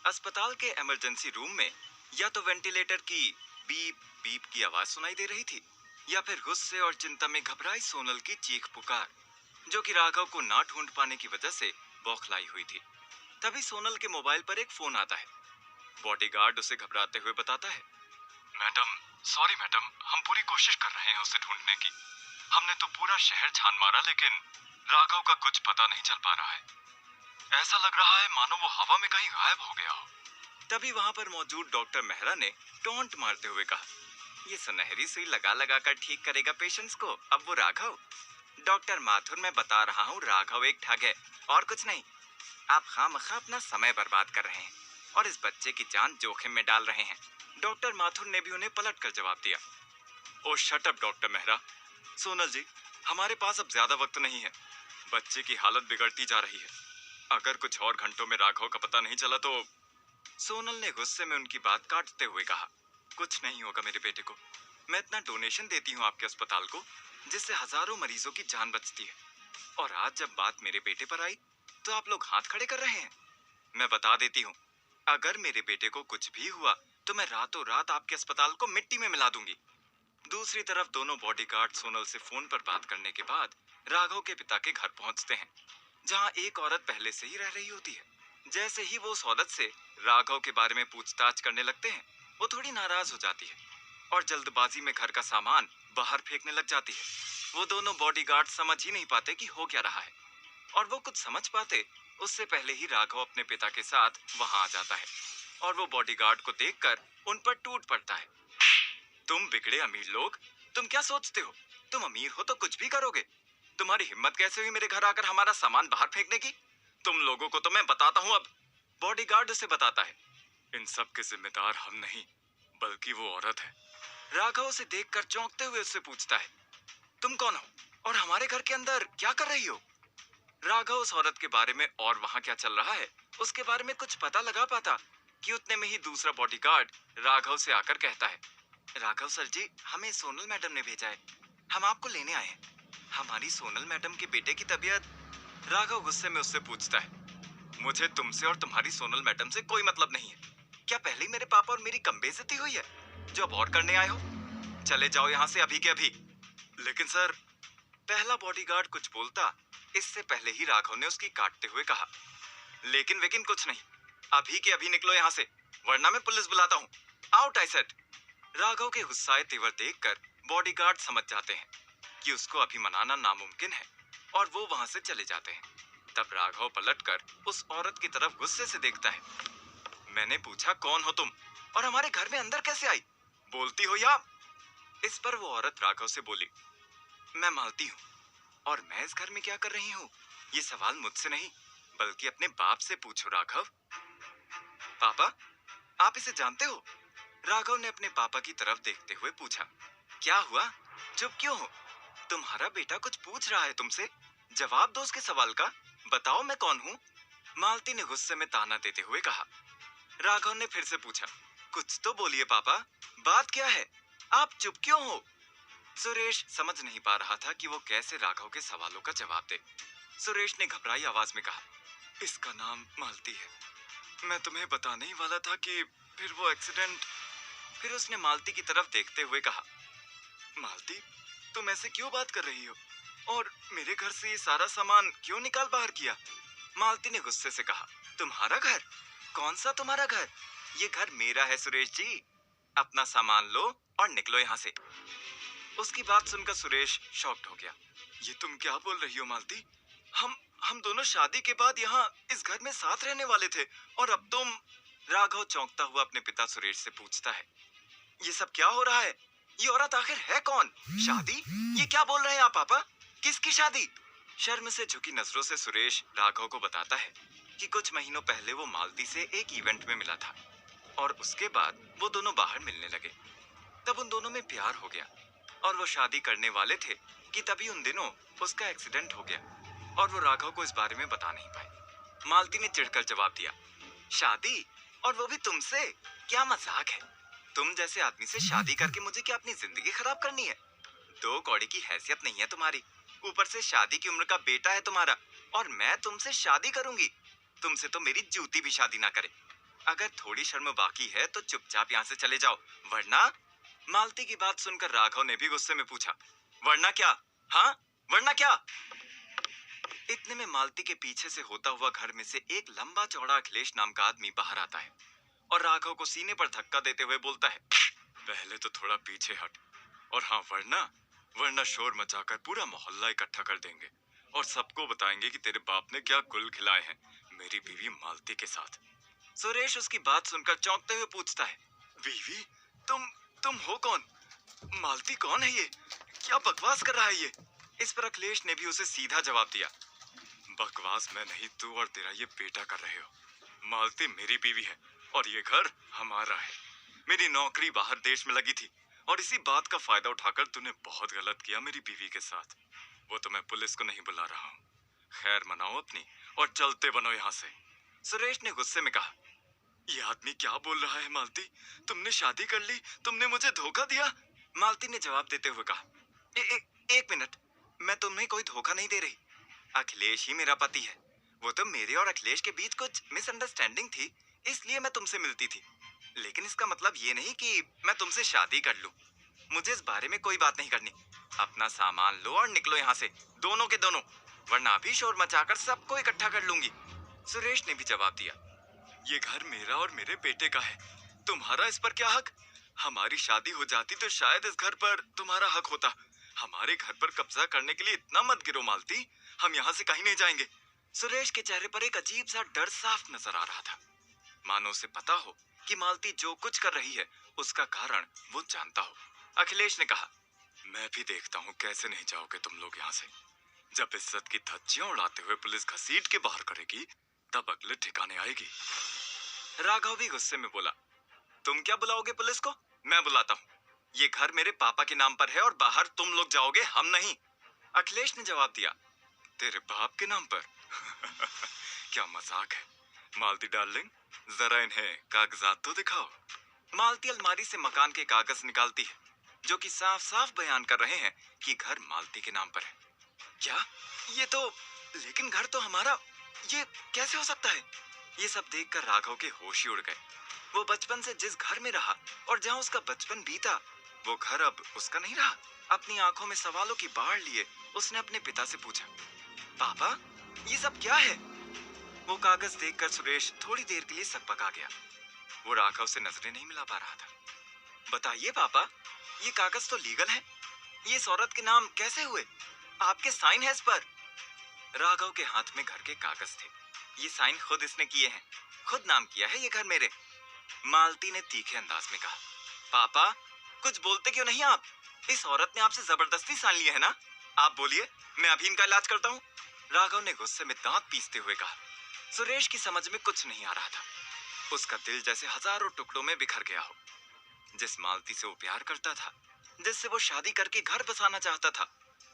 अस्पताल के emergency room में या तो वेंटिलेटर की बीप बीप की आवाज सुनाई दे रही थी, या फिर गुस्से और चिंता में घबराई सोनल की चीख पुकार, जो कि राघव को ना ढूंढ पाने की वजह से बौखलाई हुई थी। तभी सोनल के मोबाइल पर एक फोन आता है। बॉडीगार्ड उसे घबराते हुए बताता है, मैडम, सॉरी मैडम, हम पूरी कोशिश कर रहे हैं उसे ढूंढने की। हमने तो पूरा शहर छान मारा, लेकिन राघव का कुछ पता नहीं चल पा रहा है। ऐसा लग रहा है मानो वो हवा में कहीं गायब हो गया हो। तभी वहां पर मौजूद डॉक्टर मेहरा ने टोंट मारते हुए कहा, ये सुनहरी सुई लगा लगा कर ठीक करेगा पेशेंट्स को, अब वो राघव। डॉक्टर माथुर, मैं बता रहा हूँ, राघव एक ठग है और कुछ नहीं। आप खामखा अपना समय बर्बाद कर रहे हैं और इस बच्चे की जान जोखिम में डाल रहे हैं। डॉक्टर माथुर ने भी उन्हें पलट कर जवाब दिया, oh shut up doctor Mehra. Sonal ji, हमारे पास अब ज्यादा वक्त नहीं है। बच्चे की हालत बिगड़ती जा रही है। अगर कुछ और घंटों में राघव का पता नहीं चला तो। सोनल ने गुस्से में उनकी बात काटते हुए कहा, कुछ नहीं होगा मेरे बेटे को। मैं इतना डोनेशन देती हूँ आपके अस्पताल को, जिससे हजारों मरीजों की जान बचती है, और आज जब बात मेरे बेटे पर आई तो आप लोग हाथ खड़े कर रहे हैं। मैं बता देती हूँ, अगर मेरे बेटे को कुछ भी हुआ तो मैं रातों रात आपके अस्पताल को मिट्टी में मिला दूंगी। दूसरी तरफ दोनों बॉडीगार्ड सोनल से फोन पर बात करने के बाद राघव के पिता के घर पहुंचते हैं, जहां एक औरत पहले से ही रह रही होती है। जैसे ही वो उस औरत से राघव के बारे में पूछताछ करने लगते हैं, वो थोड़ी नाराज हो जाती है और जल्दबाजी में घर का सामान बाहर फेंकने लग जाती है। वो दोनों बॉडीगार्ड समझ ही नहीं पाते कि हो क्या रहा है, और वो कुछ समझ पाते उससे पहले ही राघव अपने पिता के साथ वहां आ जाता है और वो बॉडीगार्ड को देखकर उन पर टूट पड़ता है। तुम बिगड़े अमीर लोग, तुम क्या सोचते हो? तुम अमीर हो तो कुछ भी करोगे। तुम्हारी हिम्मत कैसे हुई मेरे घर आकर हमारा सामान बाहर फेंकने की? तुम लोगों को तो मैं बताता हूँ अब। बॉडीगार्ड उसे बताता है, इन सब के जिम्मेदार हम नहीं, बल्कि वो औरत है। राघव उसे देखकर चौंकते हुए उससे पूछता है, तुम कौन हो और हमारे घर के अंदर क्या कर रही हो? राघव उस औरत के बारे में और वहां क्या चल रहा है उसके बारे में कुछ पता लगा पाता कि उतने में ही दूसरा बॉडीगार्ड राघव से आकर कहता है, राघव सर जी, हमें सोनल मैडम ने भेजा है, हम आपको लेने आए हैं। हमारी सोनल मैडम के बेटे की तबीयत। राघव गुस्से में उससे पूछता है, मुझे तुमसे और तुम्हारी सोनल मैडम से कोई मतलब नहीं है। क्या पहले ही मेरे पापा और मेरी कम बेइज्जती हुई है जो अब और करने आए हो? चले जाओ यहाँ से अभी के अभी। लेकिन सर, पहला बॉडीगार्ड कुछ बोलता इससे पहले ही राघव ने उसकी काटते हुए कहा, लेकिन वेकिन कुछ नहीं, अभी के अभी निकलो यहाँ से, वरना मैं पुलिस बुलाता हूँ। Out I said. राघव के गुस्साए तेवर देखकर बॉडीगार्ड समझ जाते हैं कि उसको अभी मनाना नामुमकिन है और वो वहां से चले जाते हैं। तब राघव पलटकर उस औरत की तरफ गुस्से से देखता है, मैंने पूछा कौन हो तुम और हमारे घर में अंदर कैसे आई? बोलती हो या? इस पर वो औरत राघव से बोली, मैं मालती हूँ और मैं इस घर में क्या कर रही हूँ ये सवाल मुझसे नहीं बल्कि अपने बाप से पूछो राघव। पापा, आप इसे जानते हो? राघव ने अपने पापा की तरफ देखते हुए पूछा, क्या हुआ, चुप क्यों हो? तुम्हारा बेटा कुछ पूछ रहा है तुमसे, जवाब दो उसके सवाल का। बताओ मैं कौन हूँ? मालती ने गुस्से में ताना देते हुए कहा। राघव ने फिर से पूछा, कुछ तो बोलिए पापा, बात क्या है, आप चुप क्यों हो? सुरेश समझ नहीं पा रहा था कि वो कैसे राघव के सवालों का जवाब दे। सुरेश ने घबराई आवाज में कहा, इसका नाम मालती है। मैं तुम्हें बताने ही वाला था कि फिर वो एक्सीडेंट। फिर उसने मालती की तरफ देखते हुए कहा, मालती, तुम ऐसे क्यों बात कर रही हो और मेरे घर से ये सारा सामान क्यों निकाल बाहर किया? मालती ने गुस्से से कहा, तुम्हारा घर? कौन सा तुम्हारा घर? ये घर मेरा है सुरेश जी। अपना सामान लो और निकलो यहाँ से। उसकी बात सुनकर सुरेश शॉक्ड हो गया। ये तुम क्या बोल रही हो मालती? हम दोनों शादी के बाद यहाँ इस घर में साथ रहने वाले थे और अब तुम। राघव चौंकता हुआ अपने पिता सुरेश से पूछता है, ये सब क्या हो रहा है? ये औरत आखिर है कौन? शादी? ये क्या बोल रहे हैं आप पापा? किसकी शादी? शर्म से झुकी नजरों से सुरेश राघव को बताता है कि कुछ महीनों पहले वो मालती से एक इवेंट में मिला था और उसके बाद वो दोनों बाहर मिलने लगे। तब उन दोनों में प्यार हो गया और वो शादी करने वाले थे कि तभी उन दिनों उसका एक्सीडेंट हो गया और वो राघव को इस बारे में बता नहीं पाए। मालती ने चिढ़कर जवाब दिया, शादी? और वो भी तुमसे? क्या मजाक है? तुम जैसे आदमी से शादी करके मुझे क्या अपनी जिंदगी खराब करनी है? दो कौड़ी की हैसियत नहीं है तुम्हारी, ऊपर से शादी की उम्र का बेटा है तुम्हारा और मैं तुमसे शादी करूंगी? तुमसे तो मेरी जूती भी शादी ना करे। अगर थोड़ी शर्म बाकी है तो चुपचाप यहाँ से चले जाओ, वरना। मालती की बात सुनकर राघव ने भी गुस्से में पूछा, वरना क्या? हाँ, वरना क्या? इतने में मालती के पीछे से होता हुआ घर में से एक लंबा चौड़ा अखिलेश नाम का आदमी बाहर आता है और राघव को सीने पर धक्का देते हुए बोलता है, पहले तो थोड़ा पीछे हट, और हाँ, वरना वरना शोर मचाकर पूरा मोहल्ला इकट्ठा कर देंगे और सबको बताएंगे कि तेरे बाप ने क्या गुल खिलाए हैं मेरी बीवी मालती के साथ। सुरेश उसकी बात सुनकर चौंकते हुए पूछता है, बीवी? तुम हो कौन? मालती कौन है ये? क्या बकवास कर रहा है ये? इस पर अखिलेश ने भी उसे सीधा जवाब दिया, बकवास मैं नहीं, तू और तेरा ये बेटा कर रहे हो। मालती मेरी बीवी है और ये घर हमारा है। मेरी नौकरी बाहर देश में लगी थी और इसी बात का फायदा उठाकर तूने बहुत गलत किया मेरी बीवी के साथ। वो तो मैं पुलिस को नहीं बुला रहा हूँ। खैर मनाओ अपनी और चलते बनो यहाँ से। सुरेश ने गुस्से में कहा, ये आदमी क्या बोल रहा है मालती? तुमने शादी कर ली? तुमने मुझे धोखा दिया? मालती ने जवाब देते हुए कहा, एक मिनट, मैं तुम्हें कोई धोखा नहीं दे रही। अखिलेश ही मेरा पति है। वो तो मेरे और अखिलेश के बीच कुछ मिसअंडरस्टैंडिंग थी, इसलिए मैं तुमसे मिलती थी। लेकिन इसका मतलब ये नहीं कि मैं तुमसे शादी कर लूं। मुझे इस बारे में कोई बात नहीं करनी। अपना सामान लो और निकलो यहाँ से, दोनों के दोनों, वरना अभी शोर मचाकर सबको इकट्ठा कर लूंगी। सुरेश ने भी जवाब दिया, ये घर मेरा और मेरे बेटे का है, तुम्हारा इस पर क्या हक? हमारी शादी हो जाती तो शायद इस घर पर तुम्हारा हक होता। हमारे घर पर कब्जा करने के लिए इतना मत गिरो मालती, हम यहाँ से कहीं नहीं जाएंगे। सुरेश के चेहरे पर एक अजीब सा डर साफ नजर आ रहा था, मानो उसे पता हो कि मालती जो कुछ कर रही है उसका कारण वो जानता हो। अखिलेश ने कहा, मैं भी देखता हूँ कैसे नहीं जाओगे तुम लोग यहाँ से। जब इज्जत की धज्जियां उड़ाते हुए पुलिस घसीट के बाहर करेगी तब अगले ठिकाने आएगी। राघव भी गुस्से में बोला, तुम क्या बुलाओगे पुलिस को? मैं बुलाता हूँ। ये घर मेरे पापा के नाम पर है और बाहर तुम लोग जाओगे, हम नहीं। अखिलेश ने जवाब दिया, तेरे बाप के नाम पर? क्या मजाक है। मालती डार्लिंग, जरा इन्हें कागजात तो दिखाओ। मालती अलमारी से मकान के कागज निकालती है जो कि साफ साफ बयान कर रहे हैं कि घर मालती के नाम पर है। क्या? ये तो, लेकिन घर तो हमारा, ये कैसे हो सकता है? ये सब देखकर राघव के होश ही उड़ गए। वो बचपन से जिस घर में रहा और जहाँ उसका बचपन बीता, वो घर अब उसका नहीं रहा। अपनी आंखों में सवालों की बाढ़ लिए उसने अपने पिता से पूछा, पापा ये सब क्या है? वो कागज देखकर सुरेश थोड़ी देर के लिए सकपका गया। वो राघव से नजरें नहीं मिला पा रहा था। बताइए पापा, ये कागज तो लीगल है, ये इस औरत के नाम कैसे हुए? आपके साइन है इस पर। राघव के हाथ में घर के कागज थे। ये साइन खुद इसने किए हैं, खुद नाम किया है ये घर मेरे। मालती ने तीखे अंदाज में कहा, पापा कुछ बोलते क्यों नहीं आप? इस औरत ने आपसे जबरदस्ती साइन लिए है ना? आप बोलिए, मैं अभी इनका इलाज करता हूँ। राघव ने गुस्से में दांत पीसते हुए कहा। सुरेश की समझ में कुछ नहीं आ रहा था। उसका दिल जैसे हजारों टुकड़ों में बिखर गया हो। जिस मालती से वो प्यार करता था, जिससे वो शादी करके घर बसाना चाहता था,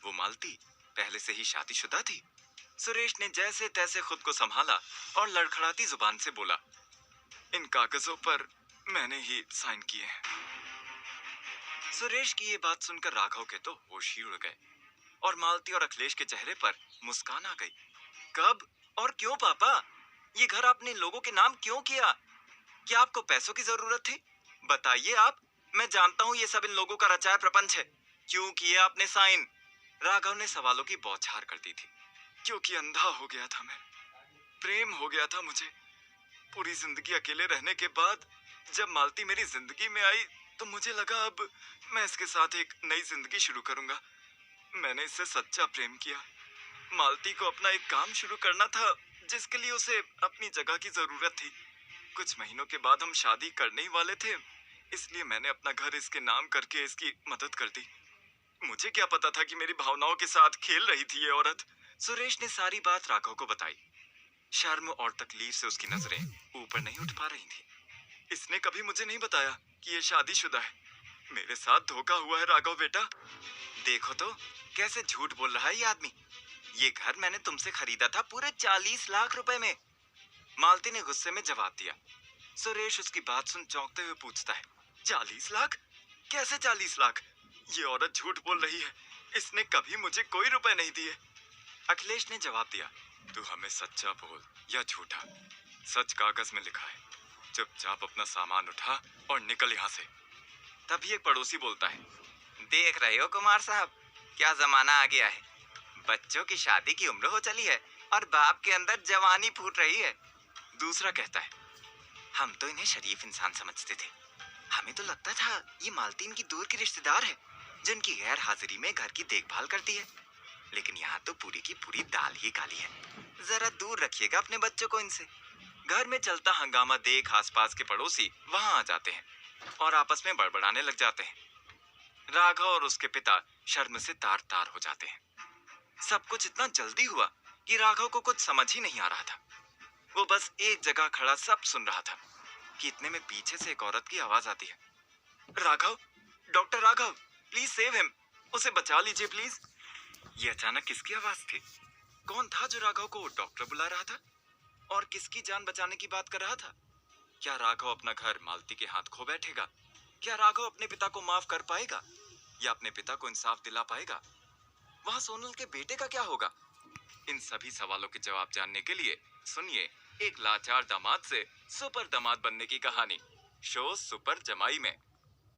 वो मालती पहले से ही शादीशुदा थी। सुरेश ने जैसे तैसे खुद को संभाला और लड़खड़ाती जुबान से बोला, इन कागजों पर मैंने ही साइन किए हैं। सुरेश की ये बात सुनकर राघव के तो होश ही उड़ गए और मालती और अखिलेश के चेहरे पर मुस्कान आ गई। कब और क्यों पापा? ये घर आपने लोगों के नाम क्यों किया? क्या आपको पैसों की जरूरत थी? बताइए आप, मैं जानता हूँ ये सब इन लोगों का रचाया प्रपंच है। क्यों किए आपने साइन? राघव ने सवालों की बौछार कर दी थी। क्योंकि अंधा हो गया था मैं, प्रेम हो गया था मुझे। पूरी जिंदगी अकेले रहने के बाद जब मालती मेरी जिंदगी में आई तो मुझे लगा अब मैं इसके साथ एक नई जिंदगी शुरू करूंगा। मैंने इससे सच्चा प्रेम किया। मालती को अपना एक काम शुरू करना था जिसके लिए उसे अपनी जगह की जरूरत थी। कुछ महीनों के बाद हम शादी करने ही वाले थे, इसलिए मैंने अपना घर इसके नाम करके इसकी मदद कर दी। मुझे क्या पता था कि मेरी भावनाओं के साथ खेल रही थी ये औरत। सुरेश ने सारी बात राघव को बताई। शर्म और तकलीफ से उसकी नजरें ऊपर नहीं उठ पा रही थी। इसने कभी मुझे नहीं बताया कि ये शादीशुदा है। मेरे साथ धोखा हुआ है राघव बेटा। देखो तो कैसे झूठ बोल रहा है ये आदमी। ये घर मैंने तुमसे खरीदा था पूरे 40 लाख रुपए में। मालती ने गुस्से में जवाब दिया। सुरेश उसकी बात सुन चौंकते हुए पूछता है, 40 लाख? कैसे 40 लाख? ये औरत झूठ बोल रही है, इसने कभी मुझे कोई रुपए नहीं दिए। अखिलेश ने जवाब दिया, तू हमें सच्चा बोल या झूठा, सच कागज में लिखा है। चुपचाप अपना सामान उठा और निकल यहाँ से। तभी एक पड़ोसी बोलता है, देख रहे हो कुमार साहब, क्या जमाना आ गया है। बच्चों की शादी की उम्र हो चली है और बाप के अंदर जवानी फूट रही है। दूसरा कहता है, हम तो इन्हें शरीफ इंसान समझते थे। हमें तो लगता था ये मालतीन की दूर की रिश्तेदार है, जिनकी गैर हाजिरी में घर की देखभाल करती है। लेकिन यहाँ तो पूरी की पूरी दाल ही काली है। जरा दूर रखिएगा अपने बच्चों को इनसे। घर में चलता हंगामा देख आसपास के पड़ोसी वहां आ जाते हैं और आपस में बड़बड़ाने लग जाते हैं। राघव और उसके पिता शर्म से तार तार हो जाते हैं। सब कुछ इतना जल्दी हुआ कि राघव को कुछ समझ ही नहीं आ रहा था। वो बस एक जगह खड़ा सब सुन रहा था कि इतने में पीछे से एक औरत की आवाज आती है, Raghav, doctor Raghav, please save him, उसे बचा लीजिए प्लीज। ये अचानक किसकी आवाज थी? कौन था जो राघव को डॉक्टर बुला रहा था और किसकी जान बचाने की बात कर रहा था? क्या राघव अपना घर मालती के हाथ खो बैठेगा? क्या राघव अपने पिता को माफ कर पाएगा या अपने पिता को इंसाफ दिला पाएगा? वहां सोनल के बेटे का क्या होगा? इन सभी सवालों के जवाब जानने के लिए सुनिए एक लाचार दामाद से सुपर दामाद बनने की कहानी, शो सुपर जमाई में।